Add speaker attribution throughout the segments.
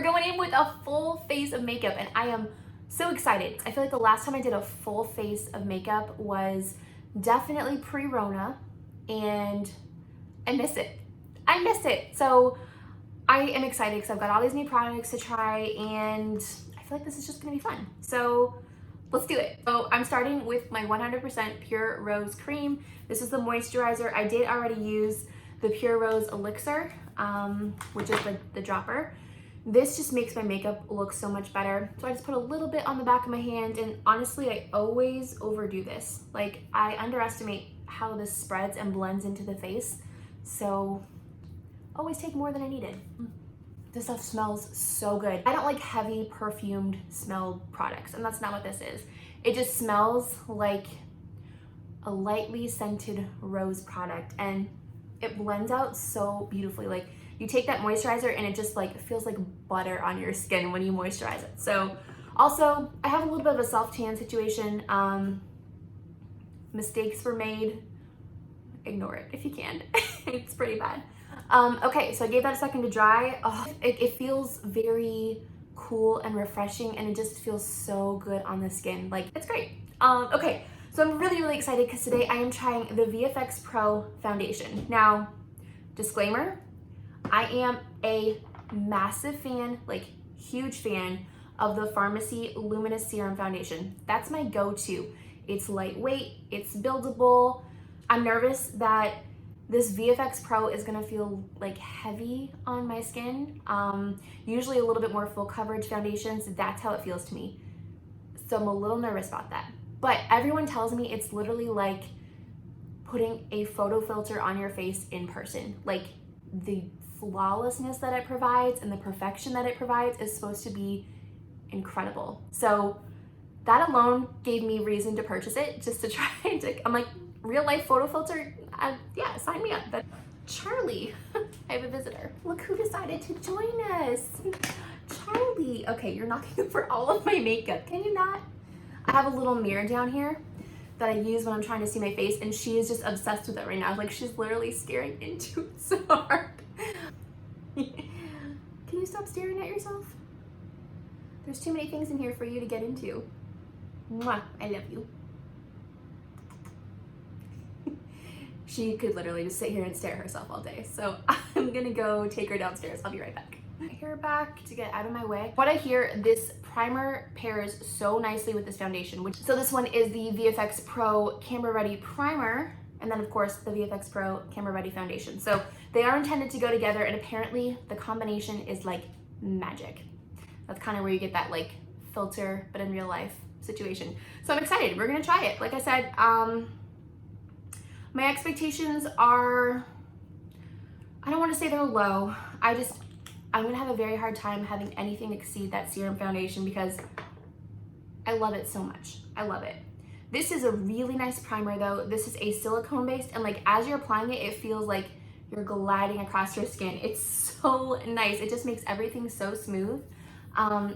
Speaker 1: going in with a full face of makeup and I am so excited. I feel like the last time I did a full face of makeup was definitely pre-Rona and I miss it. I miss it. So I am excited because I've got all these new products to try and I feel like this is just gonna be fun. So let's do it. So I'm starting with my 100% Pure Rose Cream. This is the moisturizer. I did already use the Pure Rose Elixir, which is the dropper. This just makes my makeup look so much better. So I just put a little bit on the back of my hand, and honestly, I always overdo this. Like, I underestimate how this spreads and blends into the face. So always take more than I needed. This stuff smells so good. I don't like heavy perfumed smelled products, and that's not what this is. It just smells like a lightly scented rose product, and it blends out so beautifully. Like, you take that moisturizer and it just like feels like butter on your skin when you moisturize it. So also, I have a little bit of a self-tan situation. Mistakes were made. Ignore it if you can. It's pretty bad. Okay, so I gave that a second to dry. Oh, it feels very cool and refreshing, and it just feels so good on the skin. Like, it's great. Okay, so I'm really excited because today I am trying the VFX Pro foundation. Now, disclaimer, I am a massive fan, like huge fan of the Farmasi Luminous Serum Foundation. That's my go-to. It's lightweight, it's buildable. I'm nervous that this VFX Pro is gonna feel like heavy on my skin. Usually a little bit more full coverage foundations, that's how it feels to me. So I'm a little nervous about that. But everyone tells me it's literally like putting a photo filter on your face in person. Like, the flawlessness that it provides and the perfection that it provides is supposed to be incredible. So that alone gave me reason to purchase it, just to try to, I'm like, real life photo filter, yeah, sign me up. But Charlie, I have a visitor. Look who decided to join us. Charlie. Okay, you're knocking over all of my makeup. Can you not? I have a little mirror down here that I use when I'm trying to see my face, and she is just obsessed with it right now. Like, she's literally staring into it so hard. Can you stop staring at yourself? There's too many things in here for you to get into. Mwah, I love you. She could literally just sit here and stare at herself all day. So I'm gonna go take her downstairs. I'll be right back. I hear her back to get out of my way. What I hear, this primer pairs so nicely with this foundation. So this one is the VFX Pro Camera Ready Primer, and then of course the VFX Pro Camera Ready Foundation. So they are intended to go together, and apparently the combination is like magic. That's kind of where you get that like filter, but in real life situation. So I'm excited. We're gonna try it. Like I said, my expectations are, I don't want to say they're low. I'm gonna have a very hard time having anything exceed that serum foundation because I love it so much. I love it. This is a really nice primer though. This is a silicone based, and like as you're applying it, it feels like you're gliding across your skin. It's so nice. It just makes everything so smooth.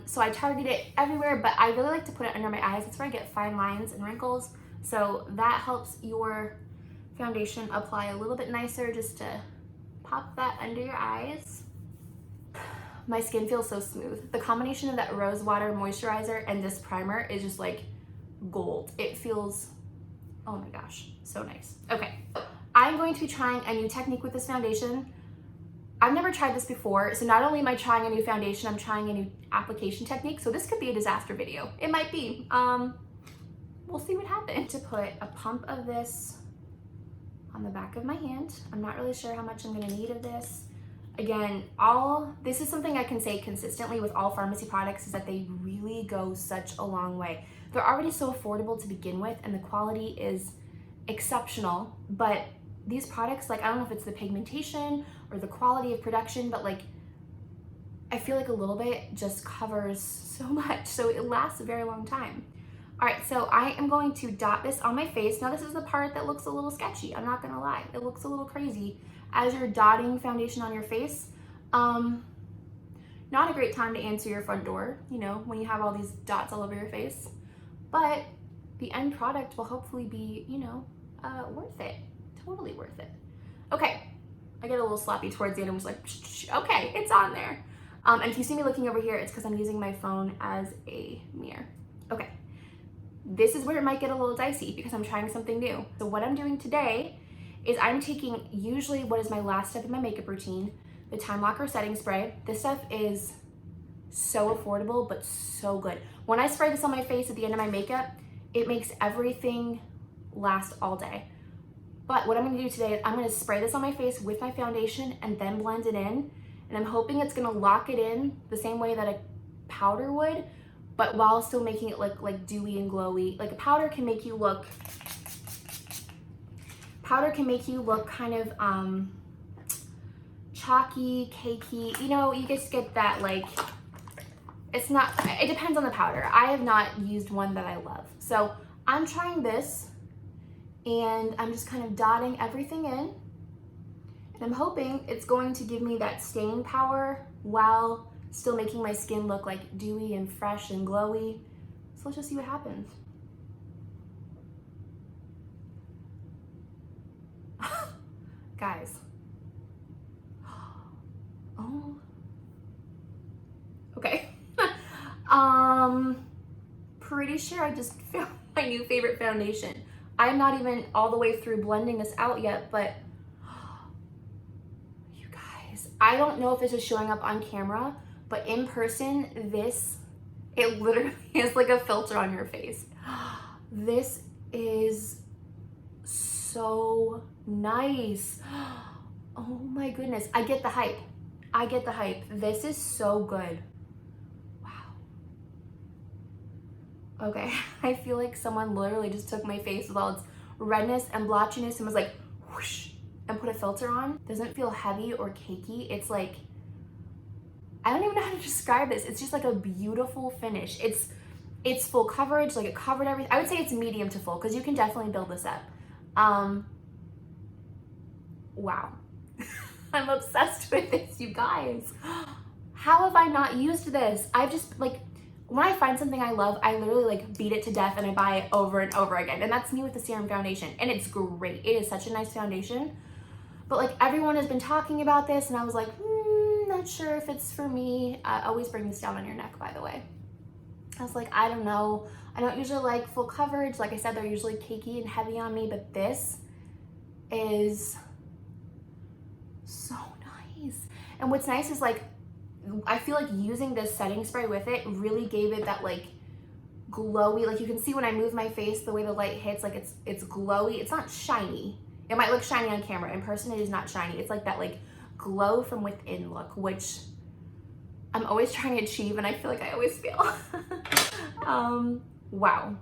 Speaker 1: So I target it everywhere, but I really like to put it under my eyes. That's where I get fine lines and wrinkles. So that helps your foundation apply a little bit nicer, just to pop that under your eyes. My skin feels so smooth. The combination of that rose water moisturizer and this primer is just like gold. It feels, oh my gosh, so nice. Okay, I'm going to be trying a new technique with this foundation. I've never tried this before, so not only am I trying a new foundation, I'm trying a new application technique, so this could be a disaster video. It might be. We'll see what happens. To put a pump of this on the back of my hand. I'm not really sure how much I'm gonna need of this. Again, this is something I can say consistently with all Farmasi products, is that they really go such a long way. They're already so affordable to begin with, and the quality is exceptional, but these products, like, I don't know if it's the pigmentation or the quality of production, but like, I feel like a little bit just covers so much, so it lasts a very long time. All right, so I am going to dot this on my face. Now this is the part that looks a little sketchy, I'm not gonna lie. It looks a little crazy as you're dotting foundation on your face. Not a great time to answer your front door, you know, when you have all these dots all over your face, but the end product will hopefully be, you know, worth it, totally worth it. Okay, I get a little sloppy towards the end. I'm just like, okay, it's on there. And if you see me looking over here, it's because I'm using my phone as a mirror. Okay, this is where it might get a little dicey because I'm trying something new. So what I'm doing today is I'm taking usually what is my last step in my makeup routine, the Time Locker setting spray. This stuff is so affordable, but so good. When I spray this on my face at the end of my makeup, it makes everything last all day. But what I'm gonna do today is I'm gonna spray this on my face with my foundation and then blend it in. And I'm hoping it's gonna lock it in the same way that a powder would, but while still making it look like dewy and glowy. Like a powder can make you look kind of chalky, cakey. You know, you just get that like, it's not, it depends on the powder. I have not used one that I love. So I'm trying this and I'm just kind of dotting everything in. And I'm hoping it's going to give me that staying power while still making my skin look like dewy and fresh and glowy. So let's just see what happens. Guys. Oh. Okay. Pretty sure I just found my new favorite foundation. I'm not even all the way through blending this out yet, but you guys, I don't know if this is showing up on camera, but in person, it literally is like a filter on your face. This is so nice. Oh my goodness, I get the hype. I get the hype. This is so good. Okay, I feel like someone literally just took my face with all its redness and blotchiness and was like, whoosh, and put a filter on. Doesn't feel heavy or cakey. It's like, I don't even know how to describe this. It's just like a beautiful finish. It's full coverage, like it covered everything. I would say it's medium to full because you can definitely build this up. Wow. I'm obsessed with this, you guys. How have I not used this? I've just like, when I find something I love, I literally like beat it to death and I buy it over and over again. And that's me with the serum foundation. And it's great. It is such a nice foundation. But like everyone has been talking about this and I was like, not sure if it's for me. I always bring this down on your neck, by the way. I was like, I don't know. I don't usually like full coverage. Like I said, they're usually cakey and heavy on me, but this is so nice. And what's nice is like, I feel like using this setting spray with it really gave it that like glowy, like you can see when I move my face, the way the light hits, like it's glowy. It's not shiny. It might look shiny on camera. In person, it is not shiny. It's like that like glow from within look, which I'm always trying to achieve and I feel like I always fail. Wow.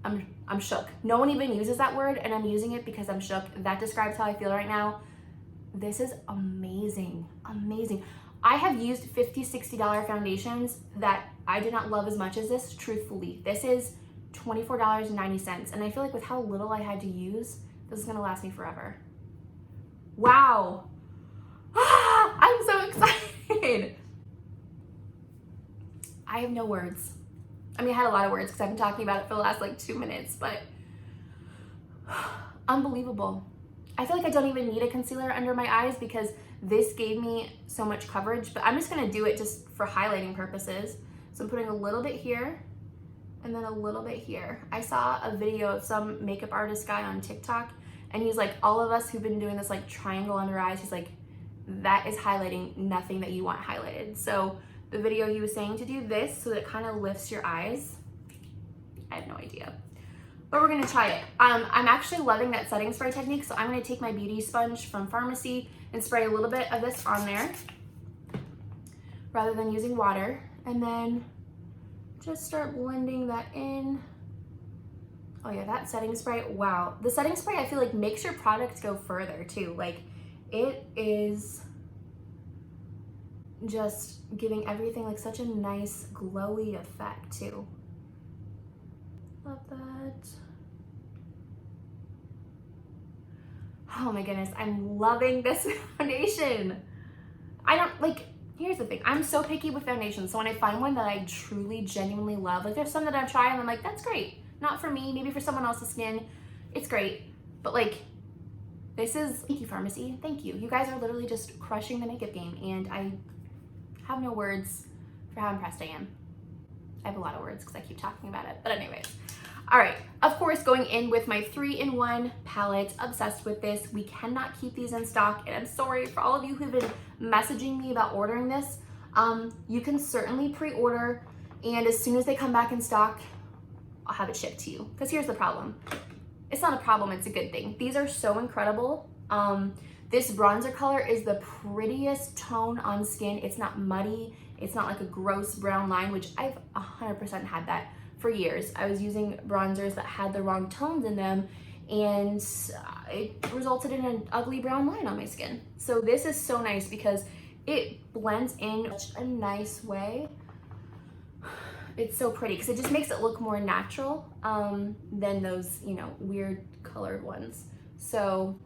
Speaker 1: I'm shook. No one even uses that word and I'm using it because I'm shook. That describes how I feel right now. This is amazing, amazing. I have used $50, $60 foundations that I did not love as much as this, truthfully. This is $24.90. And I feel like with how little I had to use, this is gonna last me forever. Wow. I'm so excited. I have no words. I mean, I had a lot of words because I've been talking about it for the last like 2 minutes, but unbelievable. I feel like I don't even need a concealer under my eyes because this gave me so much coverage, but I'm just gonna do it just for highlighting purposes. So I'm putting a little bit here and then a little bit here. I saw a video of some makeup artist guy on TikTok and he's like, all of us who've been doing this like triangle under eyes, he's like, that is highlighting nothing that you want highlighted. So the video he was saying to do this so that it kind of lifts your eyes. I have no idea. But we're gonna try it. I'm actually loving that setting spray technique, so I'm gonna take my beauty sponge from Farmasi and spray a little bit of this on there rather than using water. And then just start blending that in. Oh yeah, that setting spray, wow. The setting spray I feel like makes your product go further too. Like it is just giving everything like such a nice glowy effect too. Love that. Oh my goodness, I'm loving this foundation. I don't like, here's the thing, I'm so picky with foundations. So when I find one that I truly, genuinely love, like there's some that I've tried and I'm like, that's great. Not for me, maybe for someone else's skin, it's great. But like, this is, thank you Farmasi, thank you. You guys are literally just crushing the makeup game and have no words for how impressed I am. I have a lot of words because I keep talking about it, but anyways. All right, of course, going in with my 3-in-1 palette, obsessed with this. We cannot keep these in stock, and I'm sorry for all of you who've been messaging me about ordering this. You can certainly pre-order, and as soon as they come back in stock, I'll have it shipped to you. Because here's the problem. It's not a problem, it's a good thing. These are so incredible. This bronzer color is the prettiest tone on skin. It's not muddy. It's not like a gross brown line, which I've 100% had that for years. I was using bronzers that had the wrong tones in them, and it resulted in an ugly brown line on my skin. So this is so nice because it blends in such a nice way. It's so pretty because it just makes it look more natural than those, you know, weird colored ones. So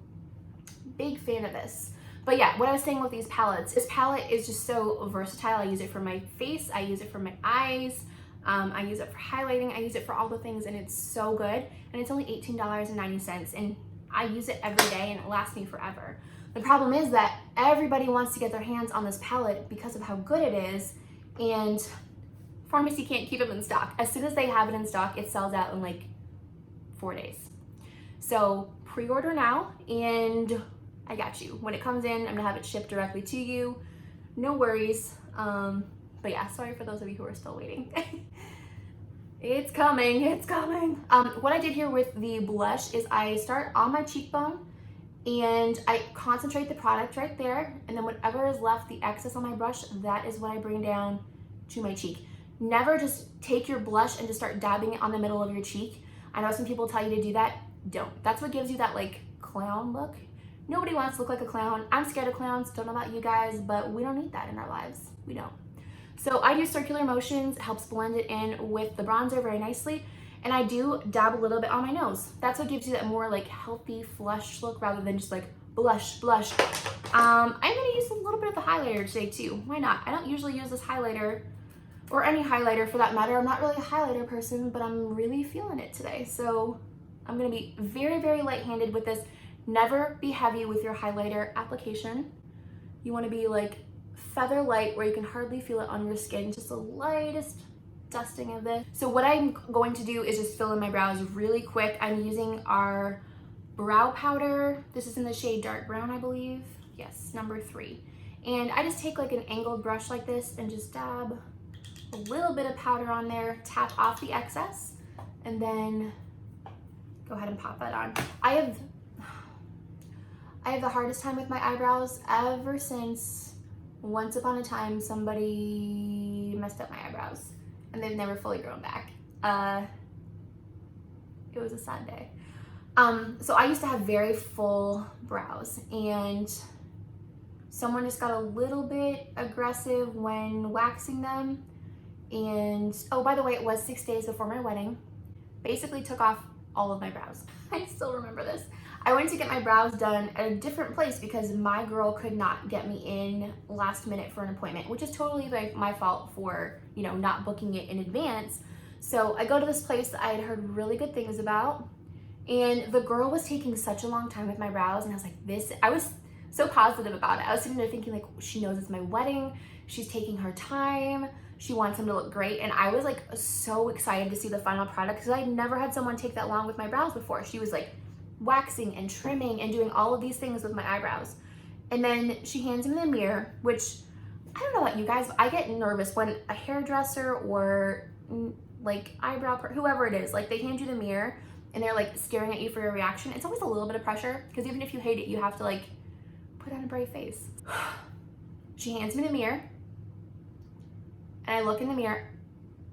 Speaker 1: big fan of this. But yeah, what I was saying with these palettes, this palette is just so versatile. I use it for my face, I use it for my eyes, I use it for highlighting, I use it for all the things, and it's so good. And it's only $18.90, and I use it every day and it lasts me forever. The problem is that everybody wants to get their hands on this palette because of how good it is, and Farmasi can't keep them in stock. As soon as they have it in stock, it sells out in like 4 days. So pre-order now, and I got you. When it comes in, I'm gonna have it shipped directly to you. No worries. But yeah, sorry for those of you who are still waiting. It's coming, it's coming. What I did here with the blush is I start on my cheekbone and I concentrate the product right there, and then whatever is left, the excess on my brush, that is what I bring down to my cheek. Never just take your blush and just start dabbing it on the middle of your cheek. I know some people tell you to do that. Don't. That's what gives you that like clown look. Nobody wants to look like a clown. I'm scared of clowns. Don't know about you guys, but we don't need that in our lives. We don't. So I do circular motions. It helps blend it in with the bronzer very nicely. And I do dab a little bit on my nose. That's what gives you that more like healthy flush look rather than just like blush, blush. I'm gonna use a little bit of the highlighter today too. Why not? I don't usually use this highlighter, or any highlighter for that matter. I'm not really a highlighter person, but I'm really feeling it today. So I'm gonna be very, very light-handed with this. Never be heavy with your highlighter application. You wanna be like feather light where you can hardly feel it on your skin, just the lightest dusting of this. So what I'm going to do is just fill in my brows really quick. I'm using our brow powder. This is in the shade dark brown, I believe. Yes, number 3. And I just take like an angled brush like this and just dab a little bit of powder on there, tap off the excess, and then go ahead and pop that on. I have the hardest time with my eyebrows ever since once upon a time somebody messed up my eyebrows and they've never fully grown back. It was a sad day. So I used to have very full brows, and someone just got a little bit aggressive when waxing them. And oh, by the way, it was 6 days before my wedding. Basically took off all of my brows. I still remember this. I went to get my brows done at a different place because my girl could not get me in last minute for an appointment, which is totally my fault for, you know, not booking it in advance. So I go to this place that I had heard really good things about, and the girl was taking such a long time with my brows, and I was like, I was so positive about it. I was sitting there thinking like, she knows it's my wedding, she's taking her time, she wants them to look great. And I was like so excited to see the final product because I'd never had someone take that long with my brows before. She was like waxing and trimming and doing all of these things with my eyebrows. And then she hands me the mirror, which I don't know about you guys, but I get nervous when a hairdresser or like eyebrow, whoever it is, like they hand you the mirror and they're like staring at you for your reaction. It's always a little bit of pressure because even if you hate it, you have to like put on a brave face. She hands me the mirror and I look in the mirror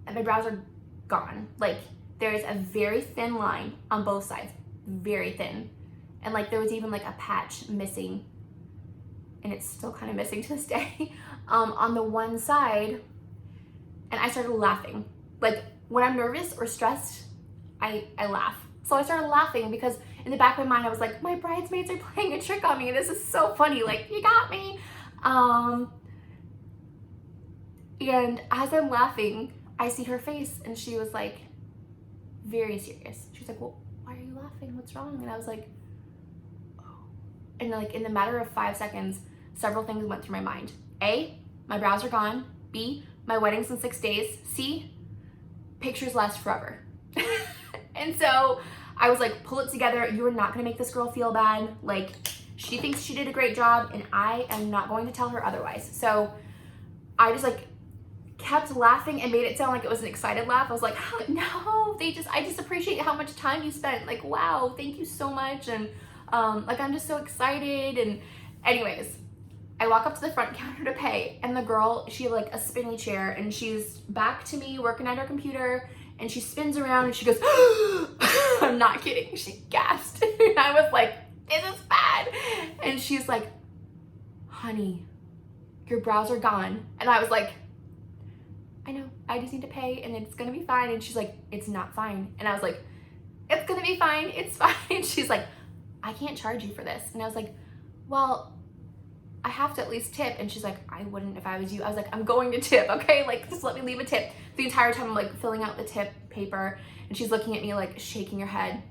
Speaker 1: and my brows are gone. Like there's a very thin line on both sides, very thin. And like there was even like a patch missing, and it's still kind of missing to this day, on the one side. And I started laughing. Like when I'm nervous or stressed, I laugh. So I started laughing because in the back of my mind, I was like, my bridesmaids are playing a trick on me. This is so funny. Like, you got me. And as I'm laughing, I see her face and she was like very serious. She was like, well, why are you laughing? What's wrong? And I was like, oh. And like in the matter of 5 seconds, several things went through my mind. A, my brows are gone. B, my wedding's in 6 days. C, pictures last forever. And so I was like, pull it together. You are not gonna make this girl feel bad. Like, she thinks she did a great job and I am not going to tell her otherwise. So I just like kept laughing and made it sound like it was an excited laugh. I was like, no, I just appreciate how much time you spent. Like, wow, thank you so much. And like, I'm just so excited. And anyways, I walk up to the front counter to pay, and the girl, she had like a spinny chair, and she's back to me working at her computer, and she spins around and she goes, I'm not kidding. She gasped. And I was like, this is bad. And she's like, honey, your brows are gone. And I was like, I know, I just need to pay and it's gonna be fine. And she's like, it's not fine. And I was like, it's gonna be fine, it's fine. And she's like, I can't charge you for this. And I was like, well, I have to at least tip. And she's like, I wouldn't if I was you. I was like, I'm going to tip, okay? Like, just let me leave a tip. The entire time I'm like filling out the tip paper, and she's looking at me like shaking her head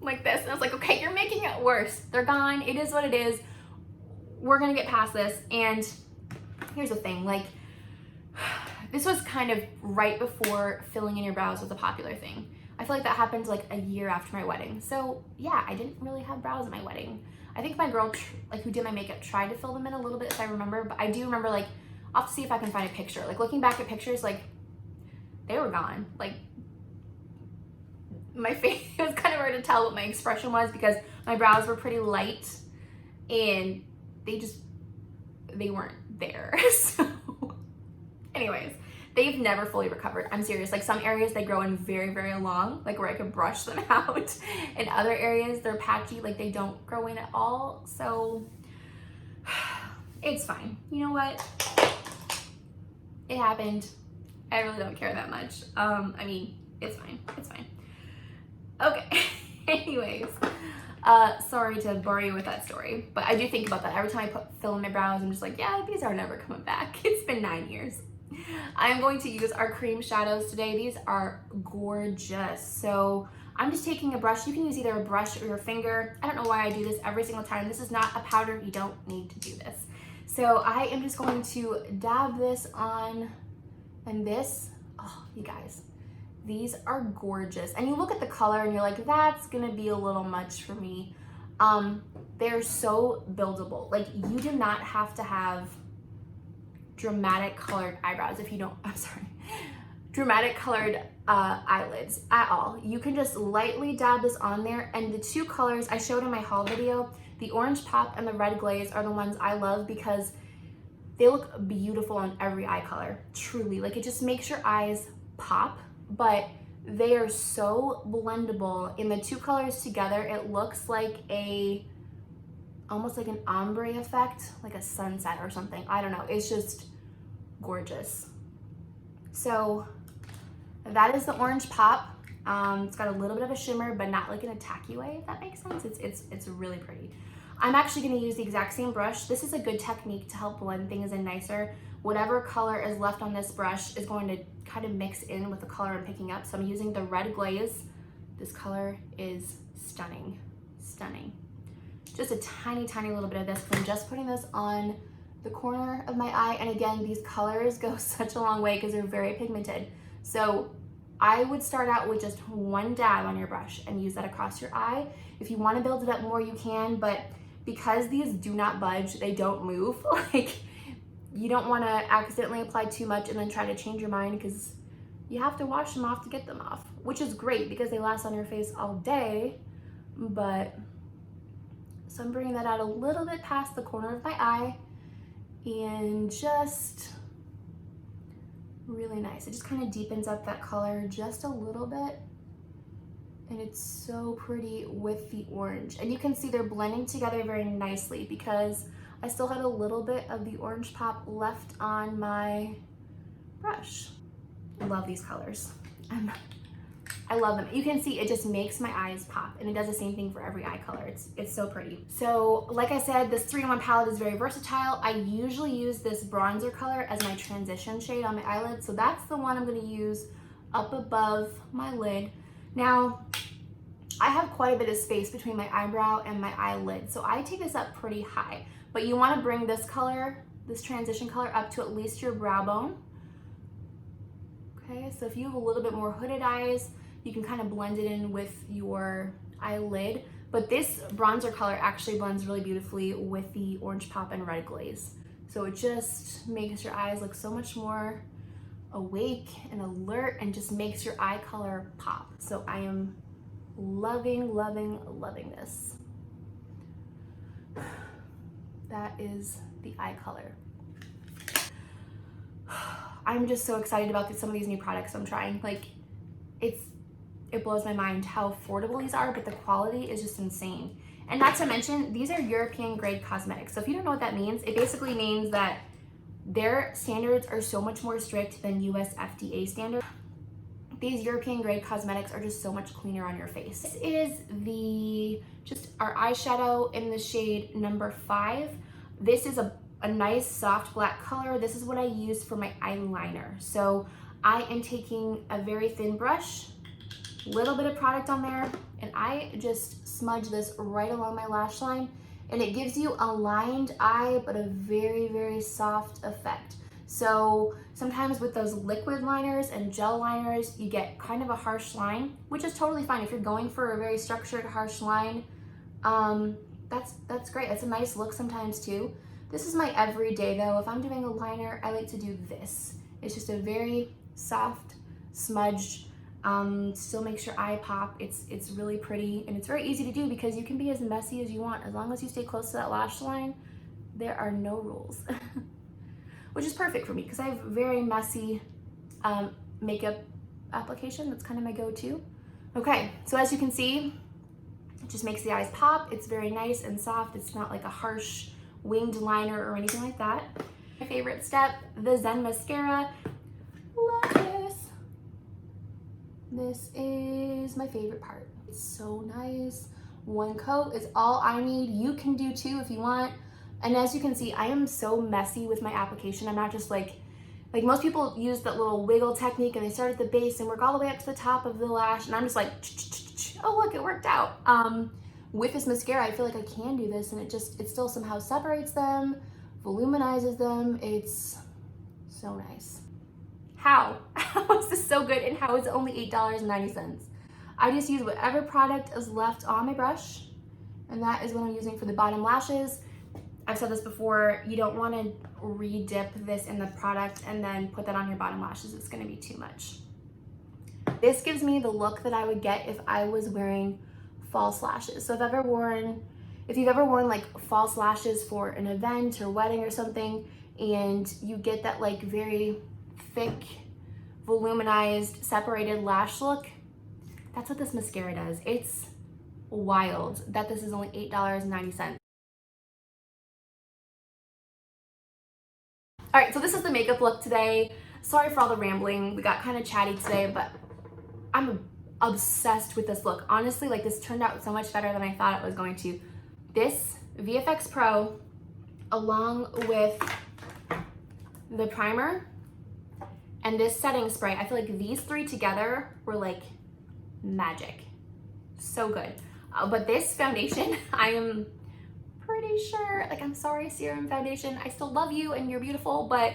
Speaker 1: like this. And I was like, okay, you're making it worse. They're gone, it is what it is. We're gonna get past this. And here's the thing, like, this was kind of right before filling in your brows was a popular thing. I feel like that happened like a year after my wedding. So yeah, I didn't really have brows at my wedding. I think my girl, like, who did my makeup tried to fill them in a little bit, if I remember, but I do remember, like, I'll have to see if I can find a picture. Like, looking back at pictures, like, they were gone. Like, my face, it was kind of hard to tell what my expression was because my brows were pretty light and they weren't there. So anyways, they've never fully recovered. I'm serious. Like, some areas they grow in very, very long, like where I could brush them out. In other areas, they're patchy, like they don't grow in at all. So it's fine. You know what? It happened. I really don't care that much. I mean, it's fine. It's fine. Okay. Anyways, sorry to bore you with that story, but I do think about that every time I fill in my brows. I'm just like, yeah, these are never coming back. It's been 9 years. I'm going to use our cream shadows today. These are gorgeous. So I'm just taking a brush. You can use either a brush or your finger. I don't know why I do this every single time. This is not a powder. You don't need to do this. So I am just going to dab this on, and this, oh, you guys, these are gorgeous. And you look at the color and you're like, that's gonna be a little much for me. They're so buildable. Like, you do not have to have dramatic colored eyebrows if you don't, I'm sorry, dramatic colored eyelids at all. You can just lightly dab this on there, and the two colors I showed in my haul video, the orange pop and the red glaze, are the ones I love because they look beautiful on every eye color, truly. Like, it just makes your eyes pop, but they are so blendable. In the two colors together, it looks like almost like an ombre effect, like a sunset or something. I don't know, it's just gorgeous. So that is the orange pop. It's got a little bit of a shimmer, but not like in a tacky way, if that makes sense. It's really pretty. I'm actually gonna use the exact same brush. This is a good technique to help blend things in nicer. Whatever color is left on this brush is going to kind of mix in with the color I'm picking up. So I'm using the red glaze. This color is stunning, stunning. Just a tiny, tiny little bit of this. I'm just putting this on the corner of my eye. And again, these colors go such a long way because they're very pigmented. So I would start out with just one dab on your brush and use that across your eye. If you want to build it up more, you can, but because these do not budge, they don't move, like, you don't want to accidentally apply too much and then try to change your mind, because you have to wash them off to get them off, which is great because they last on your face all day. But so I'm bringing that out a little bit past the corner of my eye, and just really nice. It just kind of deepens up that color just a little bit, and it's so pretty with the orange. And you can see they're blending together very nicely because I still had a little bit of the orange pop left on my brush. I love these colors. I love them. You can see it just makes my eyes pop, and it does the same thing for every eye color. It's so pretty. So like I said, this 3-in-1 palette is very versatile. I usually use this bronzer color as my transition shade on my eyelid. So that's the one I'm gonna use up above my lid. Now, I have quite a bit of space between my eyebrow and my eyelid, so I take this up pretty high. But you wanna bring this color this transition color up to at least your brow bone. Okay, so if you have a little bit more hooded eyes, you can kind of blend it in with your eyelid. But this bronzer color actually blends really beautifully with the orange pop and red glaze. So it just makes your eyes look so much more awake and alert and just makes your eye color pop. So I am loving, loving, loving this. That is the eye color. I'm just so excited about some of these new products I'm trying. Like, it blows my mind how affordable these are, but the quality is just insane. And not to mention, these are European grade cosmetics. So if you don't know what that means, it basically means that their standards are so much more strict than US FDA standards. These European grade cosmetics are just so much cleaner on your face. This is just our eyeshadow in the shade number 5. This is a nice soft black color. This is what I use for my eyeliner. So I am taking a very thin brush, little bit of product on there, and I just smudge this right along my lash line, and it gives you a lined eye, but a very, very soft effect. So sometimes with those liquid liners and gel liners, you get kind of a harsh line, which is totally fine. If you're going for a very structured, harsh line, that's great. It's a nice look sometimes too. This is my everyday though. If I'm doing a liner, I like to do this. It's just a very soft smudge, still makes your eye pop. It's really pretty, and it's very easy to do because you can be as messy as you want. As long as you stay close to that lash line, there are no rules. Which is perfect for me because I have very messy makeup application. That's kind of my go-to. Okay, so as you can see, it just makes the eyes pop. It's very nice and soft. It's not like a harsh winged liner or anything like that. My favorite step, the Zen mascara. Love this. This is my favorite part. It's so nice. One coat is all I need. You can do two if you want. And as you can see, I am so messy with my application. I'm not just like most people use that little wiggle technique and they start at the base and work all the way up to the top of the lash. And I'm just like, oh look, it worked out. With this mascara, I feel like I can do this, and it still somehow separates them, voluminizes them. It's so nice. How is this so good, and how is it only $8.90? I just use whatever product is left on my brush, and that is what I'm using for the bottom lashes. I've said this before, you don't want to re-dip this in the product and then put that on your bottom lashes. It's going to be too much. This gives me the look that I would get if I was wearing false lashes. So if you've ever worn like false lashes for an event or wedding or something, and you get that like very thick, voluminized, separated lash look, that's what this mascara does. It's wild that this is only $8.90. All right, so this is the makeup look today. Sorry for all the rambling. We got kind of chatty today, but I'm obsessed with this look. Honestly, like this turned out so much better than I thought it was going to. This VFX Pro, along with the primer and this setting spray, I feel like these three together were like magic. So good. But this foundation, I am pretty sure, like, I'm sorry, Serum Foundation, I still love you and you're beautiful, but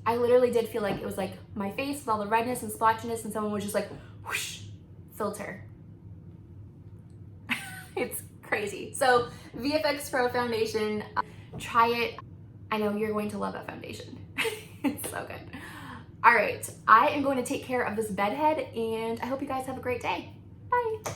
Speaker 1: I literally did feel like it was like my face with all the redness and splotchiness, and someone was just like, whoosh, filter. It's crazy. So VFX Pro foundation, try it. I know you're going to love that foundation. It's so good. All right, I am going to take care of this bed head, and I hope you guys have a great day. Bye.